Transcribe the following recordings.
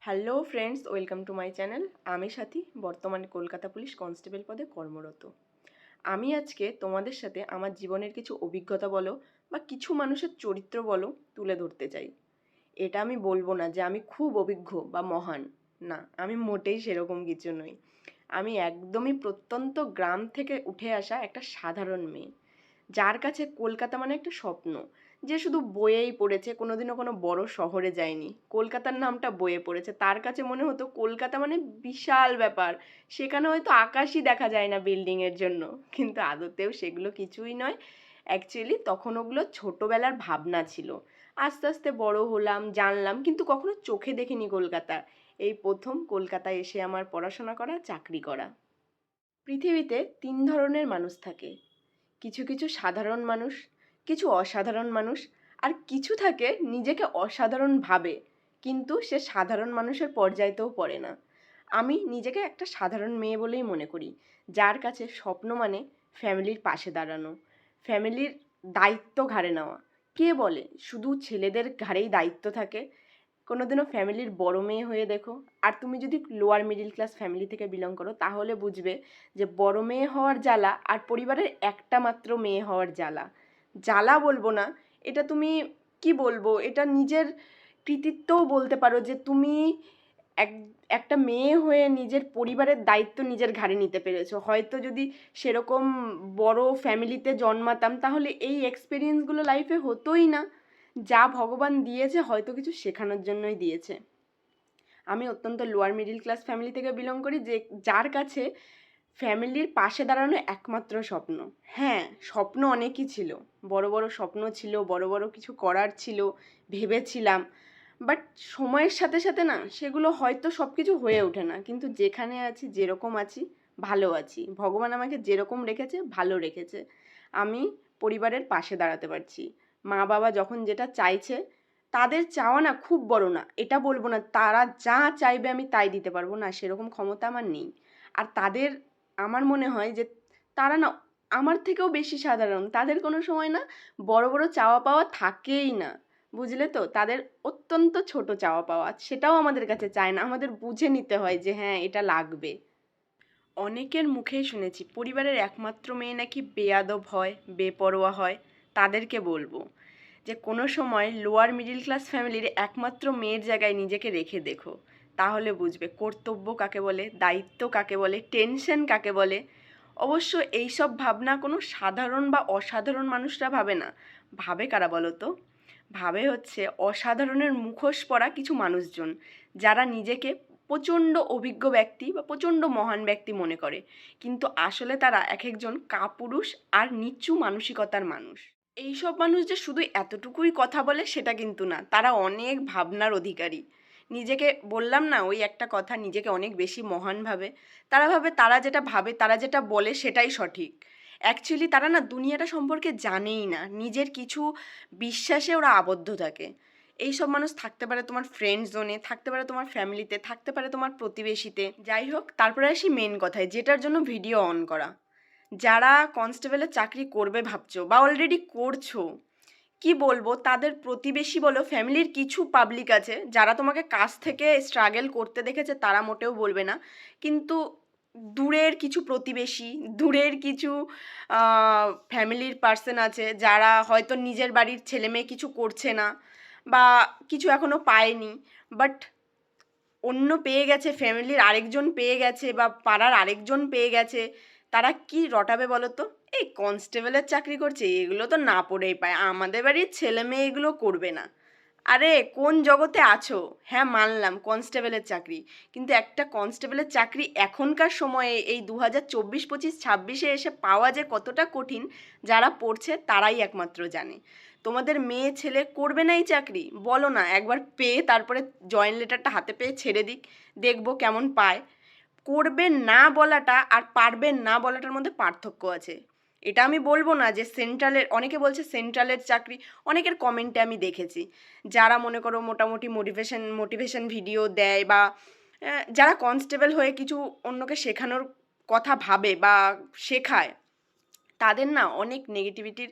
Hello friends, welcome to my channel. আমি সাথী, বর্তমানে Kolkata police constable পদে কর্মরত। আমি আজকে তোমাদের সাথে আমার জীবনের কিছু অভিজ্ঞতা বলো বা কিছু মানুষের চরিত্র বলো তুলে ধরতে চাই। এটা আমি বলবো না যে আমি খুব অভিজ্ঞ বা মহান, না, আমি মোটেই সেরকম কিছু নই। আমি একদমই প্রত্যন্ত গ্রাম থেকে উঠে আসা একটা সাধারণ মেয়ে, যার কাছে কলকাতা মানে একটা স্বপ্ন, যে শুধু বইয়েই পড়েছে, কোনোদিনও কোনো বড় শহরে যায়নি, কলকাতার নামটা বইয়ে পড়েছে, তার কাছে মনে হতো কলকাতা মানে বিশাল ব্যাপার, সেখানে হয়তো আকাশই দেখা যায় না বিল্ডিংয়ের জন্য। কিন্তু আদতেও সেগুলো কিছুই নয়। অ্যাকচুয়ালি তখন ওগুলো ছোটোবেলার ভাবনা ছিল। আস্তে আস্তে বড় হলাম, জানলাম, কিন্তু কখনো চোখে দেখিনি কলকাতা। এই প্রথম কলকাতায় এসে আমার পড়াশোনা করা, চাকরি করা। পৃথিবীতে তিন ধরনের মানুষ থাকে: কিছু কিছু সাধারণ মানুষ, কিছু অসাধারণ মানুষ, আর কিছু থাকে নিজেকে অসাধারণ ভাবে, কিন্তু সে সাধারণ মানুষের পর্যায়তেও পড়ে না। আমি নিজেকে একটা সাধারণ মেয়ে বলেই মনে করি, যার কাছে স্বপ্ন মানে ফ্যামিলির পাশে দাঁড়ানো, ফ্যামিলির দায়িত্ব ঘাড়ে নেওয়া। কে বলে শুধু ছেলেদের ঘাড়েই দায়িত্ব থাকে? কোনোদিনও ফ্যামিলির বড় মেয়ে হয়ে দেখো। আর তুমি যদি লোয়ার মিডিল ক্লাস ফ্যামিলি থেকে বিলং করো, তাহলে বুঝবে যে বড় মেয়ে হওয়ার জ্বালা আর পরিবারের একটা মাত্র মেয়ে হওয়ার জ্বালা। জ্বালা বলবো না, এটা তুমি কি বলবো, এটা নিজের কৃতিত্বও বলতে পারো যে তুমি এক একটা মেয়ে হয়ে নিজের পরিবারের দায়িত্ব নিজের ঘাড়ে নিতে পেরেছো। হয়তো যদি সেরকম বড় ফ্যামিলিতে জন্মাতাম, তাহলে এই এক্সপিরিয়েন্সগুলো লাইফে হতোই না। যা ভগবান দিয়েছে হয়তো কিছু শেখানোর জন্যই দিয়েছে। আমি অত্যন্ত লোয়ার মিডিল ক্লাস ফ্যামিলি থেকে বিলং করি, যে যার কাছে ফ্যামিলির পাশে দাঁড়ানো একমাত্র স্বপ্ন। হ্যাঁ, স্বপ্ন অনেকই ছিল, বড় বড় স্বপ্ন ছিল, বড় বড় কিছু করার ছিল, ভেবেছিলাম। বাট সময়ের সাথে সাথে না সেগুলো হয়তো সব কিছু হয়ে ওঠে না। কিন্তু যেখানে আছি, যেরকম আছি, ভালো আছি। ভগবান আমাকে যেরকম রেখেছে ভালো রেখেছে। আমি পরিবারের পাশে দাঁড়াতে পারছি। মা বাবা যখন যেটা চাইছে, তাদের চাওয়া না খুব বড় না, এটা বলবো না তারা যা চাইবে আমি তাই দিতে পারবো, না, সেরকম ক্ষমতা আমার নেই। আর তাদের, আমার মনে হয় যে তারা না আমার থেকেও বেশি সাধারণ। তাদের কোনো সময় না বড় বড় চাওয়া পাওয়া থাকেই না, বুঝলে তো? তাদের অত্যন্ত ছোট চাওয়া পাওয়া, সেটাও আমাদের কাছে চায় না। আমাদের বুঝে নিতে হয় যে হ্যাঁ, এটা লাগবে। অনেকের মুখেই শুনেছি পরিবারের একমাত্র মেয়ে নাকি বেয়াদব হয়, বেপরোয়া হয়। তাদেরকে বলবো যে কোনো সময় লোয়ার মিডিল ক্লাস ফ্যামিলির একমাত্র মেয়ের জায়গায় নিজেকে রেখে দেখো, তাহলে বুঝবে কর্তব্য কাকে বলে, দায়িত্ব কাকে বলে, টেনশন কাকে বলে। অবশ্য এইসব ভাবনা কোনো সাধারণ বা অসাধারণ মানুষরা ভাবে না। ভাবে কারা বলো তো? ভাবে হচ্ছে অসাধারণের মুখোশ পরা কিছু মানুষজন, যারা নিজেকে প্রচণ্ড অভিজ্ঞ ব্যক্তি বা প্রচণ্ড মহান ব্যক্তি মনে করে, কিন্তু আসলে তারা এক একজন কাপুরুষ আর নিচু মানসিকতার মানুষ। এইসব মানুষ যে শুধু এতটুকুই কথা বলে সেটা কিন্তু না, তারা অনেক ভাবনার অধিকারী। নিজেকে, বললাম না ওই একটা কথা, নিজেকে অনেক বেশি মহান ভাবে। তারা ভাবে তারা যেটা ভাবে, তারা যেটা বলে সেটাই সঠিক। অ্যাকচুয়ালি তারা না দুনিয়াটা সম্পর্কে জানেই না, নিজের কিছু বিশ্বাসে ওরা আবদ্ধ থাকে। এইসব মানুষ থাকতে পারে তোমার ফ্রেন্ড জোনে, থাকতে পারে তোমার ফ্যামিলিতে, থাকতে পারে তোমার প্রতিবেশীতে। যাই হোক, তারপরে আসি মেন কথায়, যেটার জন্য ভিডিও অন করা। যারা কনস্টেবলের চাকরি করবে ভাবছো বা অলরেডি করছো, কি বলবো, তাদের প্রতিবেশী বলো, ফ্যামিলির কিছু পাবলিক আছে যারা তোমাকে কাছ থেকে স্ট্রাগল করতে দেখেছে, তারা মোটেও বলবে না। কিন্তু দূরের কিছু প্রতিবেশী, দূরের কিছু ফ্যামিলির পার্সন আছে যারা হয়তো নিজের বাড়ির ছেলে মেয়ে কিছু করছে না বা কিছু এখনো পায়নি, বাট অন্য পেয়ে গেছে, ফ্যামিলির আরেকজন পেয়ে গেছে বা পাড়ার আরেকজন পেয়ে গেছে, তারা কি রটাবে বলো তো? এই কনস্টেবলের চাকরি করছে, এগুলো তো না পড়েই পায়, আমাদের বাড়ির ছেলে মেয়ে এগুলো করবে না। আরে কোন জগতে আছো? হ্যাঁ, মানলাম কনস্টেবলের চাকরি, কিন্তু একটা কনস্টেবলের চাকরি এখনকার সময়ে এই 2024-25-26-এ এসে পাওয়া যে কতটা কঠিন, যারা পড়ছে তারাই একমাত্র জানে। তোমাদের মেয়ে ছেলে করবে না এই চাকরি? বলো না, একবার পেয়ে তারপরে জয়েন লেটারটা হাতে পেয়ে ছেড়ে দিক, দেখবো কেমন পায়। করবে না বলাটা আর পারবে না বলাটার মধ্যে পার্থক্য আছে। এটা আমি বলবো না যে সেন্ট্রালের, অনেকে বলছে সেন্ট্রালের চাকরি, অনেকের কমেন্টে আমি দেখেছি যারা মনে করো মোটামুটি মোটিভেশন ভিডিও দেয় বা যারা কনস্টেবল হয়ে কিছু অন্যকে শেখানোর কথা ভাবে বা শেখায়, তাদের না অনেক নেগেটিভিটির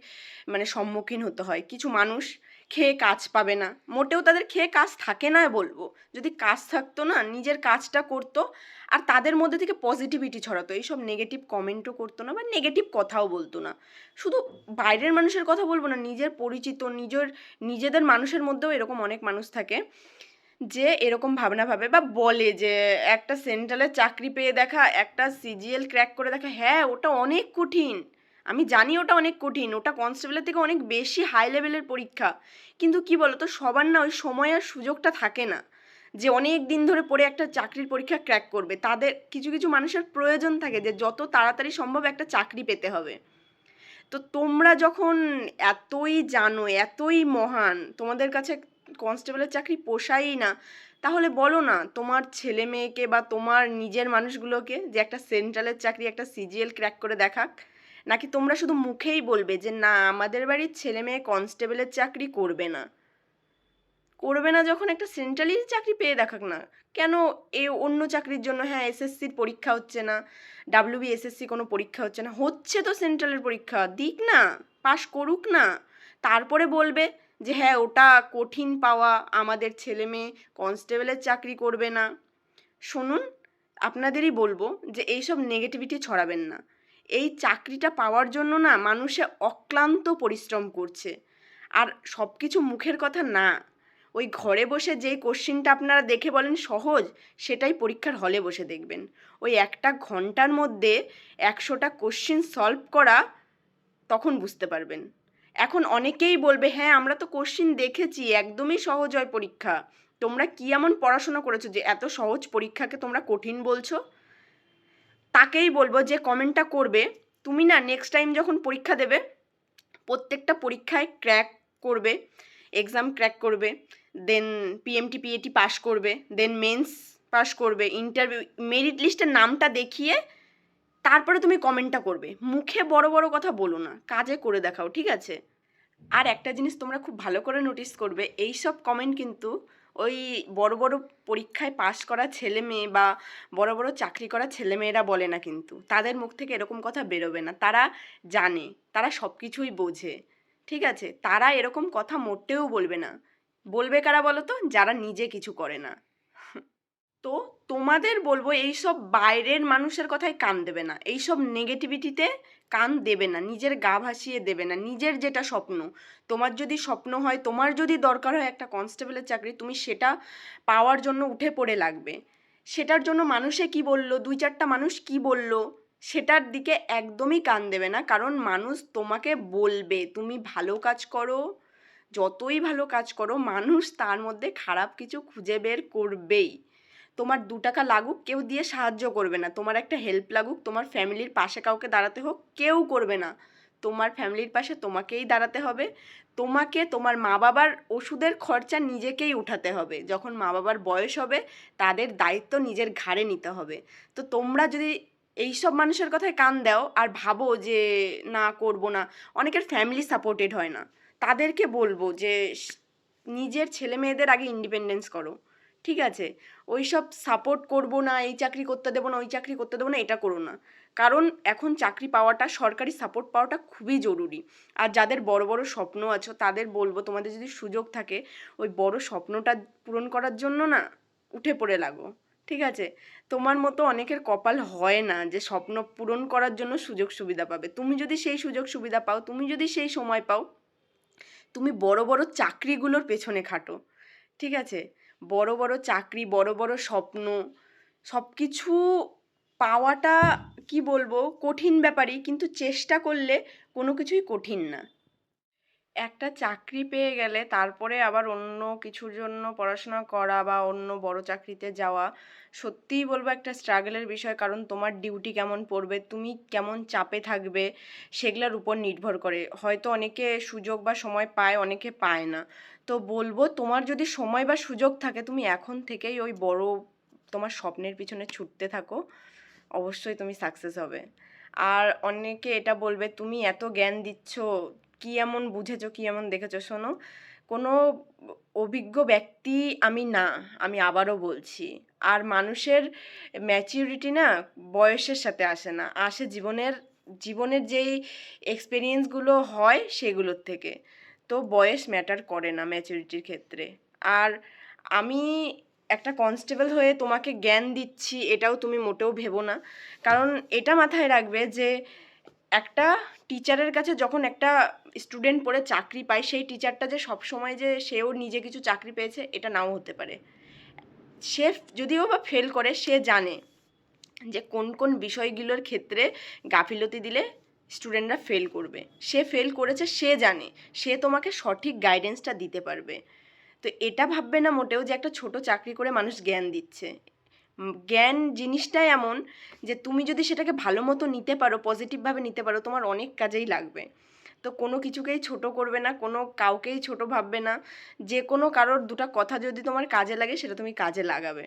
মানে সম্মুখীন হতে হয়। কিছু মানুষ খেয়ে কাজ পাবে না, মোটেও তাদের খেয়ে কাজ থাকে না বলবো। যদি কাজ থাকতো না, নিজের কাজটা করতো আর তাদের মধ্যে থেকে পজিটিভিটি ছড়াতো, এইসব নেগেটিভ কমেন্টও করতো না বা নেগেটিভ কথাও বলতো না। শুধু বাইরের মানুষের কথা বলবো না, নিজের পরিচিত নিজেদের মানুষের মধ্যেও এরকম অনেক মানুষ থাকে যে এরকম ভাবনা ভাবে বা বলে যে একটা সেন্ট্রালের চাকরি পেয়ে দেখা, একটা সিজিএল ক্র্যাক করে দেখা, হ্যাঁ ওটা অনেক কঠিন, আমি জানি ওটা অনেক কঠিন, ওটা কনস্টেবলের থেকে অনেক বেশি হাই লেভেলের পরীক্ষা। কিন্তু কি বলতো, সবার না ওই সময় আর সুযোগটা থাকে না যে অনেক দিন ধরে পড়ে একটা চাকরির পরীক্ষা ক্র্যাক করবে। তাদের কিছু কিছু মানুষের প্রয়োজন থাকে যে যত তাড়াতাড়ি সম্ভব একটা চাকরি পেতে হবে। তো তোমরা যখন এতই জানো, এতই মহান, তোমাদের কাছে কনস্টেবলের চাকরি পোষায়ই না, তাহলে বলো না তোমার ছেলে মেয়েকে বা তোমার নিজের মানুষগুলোকে যে একটা সেন্ট্রালের চাকরি, একটা সিজিএল ক্র্যাক করে দেখাক। নাকি তোমরা শুধু মুখেই বলবে যে না আমাদের বাড়ির ছেলে মেয়ে কনস্টেবলের চাকরি করবে না? করবে না যখন একটা সেন্ট্রালি চাকরি পেয়ে দেখাক না। কেন এ অন্য চাকরির জন্য, হ্যাঁ এসএসসির পরীক্ষা হচ্ছে না, ডাব্লিউবিএসএসসি কোনো পরীক্ষা হচ্ছে না, হচ্ছে তো সেন্ট্রালের পরীক্ষা, দিক না, পাশ করুক না, তারপরে বলবে যে হ্যাঁ ওটা কঠিন পাওয়া, আমাদের ছেলে মেয়ে কনস্টেবলের চাকরি করবে না। শুনুন, আপনাদেরই বলবো যে এইসব নেগেটিভিটি ছড়াবেন না। এই চাকরিটা পাওয়ার জন্য না মানুষে অক্লান্ত পরিশ্রম করছে। আর সব কিছু মুখের কথা না, ওই ঘরে বসে যেই কোশ্চিনটা আপনারা দেখে বলেন সহজ, সেটাই পরীক্ষার হলে বসে দেখবেন। ওই একটা ঘন্টার মধ্যে 100টা কোশ্চিন সলভ করা, তখন বুঝতে পারবেন। এখন অনেকেই বলবে হ্যাঁ আমরা তো কোশ্চিন দেখেছি, একদমই সহজ হয় পরীক্ষা। তোমরা কি এমন পড়াশোনা করেছো যে এত সহজ পরীক্ষাকে তোমরা কঠিন বলছো? তাকেই বলবো যে কমেন্টটা করবে, তুমি না নেক্সট টাইম যখন পরীক্ষা দেবে, প্রত্যেকটা পরীক্ষায় ক্র্যাক করবে, এক্সাম ক্র্যাক করবে, দেন পিএমটি পিএটি পাস করবে, দেন মেন্স পাস করবে, ইন্টারভিউ মেরিট লিস্টের নামটা দেখিয়ে তারপরে তুমি কমেন্টটা করবে। মুখে বড় বড় কথা বলো না, কাজে করে দেখাও, ঠিক আছে? আর একটা জিনিস তোমরা খুব ভালো করে নোটিস করবে, এই সব কমেন্ট কিন্তু ওই বড় বড় পরীক্ষায় পাশ করা ছেলে মেয়ে বা বড় বড় চাকরি করা ছেলে মেয়েরা বলে না, কিন্তু তাদের মুখ থেকে এরকম কথা বেরোবে না। তারা জানে, তারা সব কিছুই বোঝে, ঠিক আছে? তারা এরকম কথা মোটেও বলবে না। বলবে কারা বলো তো? যারা নিজে কিছু করে না। তো তোমাদের বলবো এইসব বাইরের মানুষের কথায় কান দেবে না, এইসব নেগেটিভিটিতে কান দেবে না, নিজের গা ভাসিয়ে দেবে না। নিজের যেটা স্বপ্ন, তোমার যদি স্বপ্ন হয়, তোমার যদি দরকার হয় একটা কনস্টেবলের চাকরি, তুমি সেটা পাওয়ার জন্য উঠে পড়ে লাগবে। সেটার জন্য মানুষে কি বলল, 2-4টা মানুষ কি বলল, সেটার দিকে একদমই কান দেবে না। কারণ মানুষ তোমাকে বলবে, তুমি ভালো কাজ করো, যতই ভালো কাজ করো, মানুষ তার মধ্যে খারাপ কিছু খুঁজে বের করবেই। তোমার 2 টাকা লাগুক, কেউ দিয়ে সাহায্য করবে না। তোমার একটা হেল্প লাগুক, তোমার ফ্যামিলির পাশে কাউকে দাঁড়াতে হোক, কেউ করবে না। তোমার ফ্যামিলির পাশে তোমাকেই দাঁড়াতে হবে। তোমাকে তোমার মা বাবার ওষুধের খরচা নিজেকেই উঠাতে হবে। যখন মা বাবার বয়স হবে, তাদের দায়িত্ব নিজের ঘাড়ে নিতে হবে। তো তোমরা যদি এইসব মানুষের কথায় কান দাও আর ভাবো যে না করব না, অনেকের ফ্যামিলি সাপোর্টেড হয় না, তাদেরকে বলবো যে নিজের ছেলে মেয়েদের আগে ইন্ডিপেন্ডেন্স করো, ঠিক আছে? ওই সব সাপোর্ট করব না, এই চাকরি করতে দেবো না, ওই চাকরি করতে দেবো না, এটা করো না। কারণ এখন চাকরি পাওয়াটা, সরকারি সাপোর্ট পাওয়াটা খুবই জরুরি। আর যাদের বড় বড় স্বপ্ন আছে, তাদের বলবো তোমাদের যদি সুযোগ থাকে, ওই বড় স্বপ্নটা পূরণ করার জন্য না উঠে পড়ে লাগো, ঠিক আছে? তোমার মতো অনেকের কপাল হয় না যে স্বপ্ন পূরণ করার জন্য সুযোগ সুবিধা পাবে। তুমি যদি সেই সুযোগ সুবিধা পাও, তুমি যদি সেই সময় পাও, তুমি বড় বড় চাকরিগুলোর পেছনে খাটো, ঠিক আছে? বড় বড় চাকরি, বড় বড় স্বপ্ন, সব কিছু পাওয়াটা কি বলবো কঠিন ব্যাপারই, কিন্তু চেষ্টা করলে কোনো কিছুই কঠিন না। একটা চাকরি পেয়ে গেলে তারপরে আবার অন্য কিছুর জন্য পড়াশোনা করা বা অন্য বড় চাকরিতে যাওয়া, সত্যিই বলবো একটা স্ট্রাগলের বিষয়। কারণ তোমার ডিউটি কেমন পড়বে, তুমি কেমন চাপে থাকবে, সেগুলোর উপর নির্ভর করে। হয়তো অনেকে সুযোগ বা সময় পায়, অনেকে পায় না। তো বলবো তোমার যদি সময় বা সুযোগ থাকে, তুমি এখন থেকেই ওই বড় তোমার স্বপ্নের পিছনে ছুটতে থাকো, অবশ্যই তুমি সাকসেস হবে। আর অনেকে এটা বলবে তুমি এত জ্ঞান দিচ্ছ, কি এমন বুঝেছো, কি এমন দেখেছো? শোনো, কোনো অভিজ্ঞ ব্যক্তি আমি না, আমি আবারও বলছি। আর মানুষের ম্যাচিউরিটি না বয়সের সাথে আসে না, আসে জীবনের জীবনের যেই এক্সপিরিয়েন্সগুলো হয় সেগুলোর থেকে। তো বয়স ম্যাটার করে না ম্যাচুরিটির ক্ষেত্রে। আর আমি একটা কনস্টেবল হয়ে তোমাকে জ্ঞান দিচ্ছি এটাও তুমি মোটেও ভেবো না, কারণ এটা মাথায় রাখবে যে একটা টিচারের কাছে যখন একটা স্টুডেন্ট পড়ে চাকরি পায়, সেই টিচারটা যে সবসময় যে সেও নিজে কিছু চাকরি পেয়েছে এটা নাও হতে পারে। সে যদিও বা ফেল করে, সে জানে যে কোন কোন বিষয়গুলোর ক্ষেত্রে গাফিলতি দিলে স্টুডেন্টরা ফেল করবে। সে ফেল করেছে, সে জানে, সে তোমাকে সঠিক গাইডেন্সটা দিতে পারবে। তো এটা ভাববে না মোটেও যে একটা ছোট চাকরি করে মানুষ জ্ঞান দিচ্ছে। জ্ঞান জিনিসটাই এমন যে তুমি যদি সেটাকে ভালো মতো নিতে পারো, পজিটিভভাবে নিতে পারো, তোমার অনেক কাজেই লাগবে। তো কোনো কিছুকেই ছোট করবে না, কোনো কাউকেই ছোট ভাববে না। যে কোনো কারোর দুটো কথা যদি তোমার কাজে লাগে সেটা তুমি কাজে লাগাবে।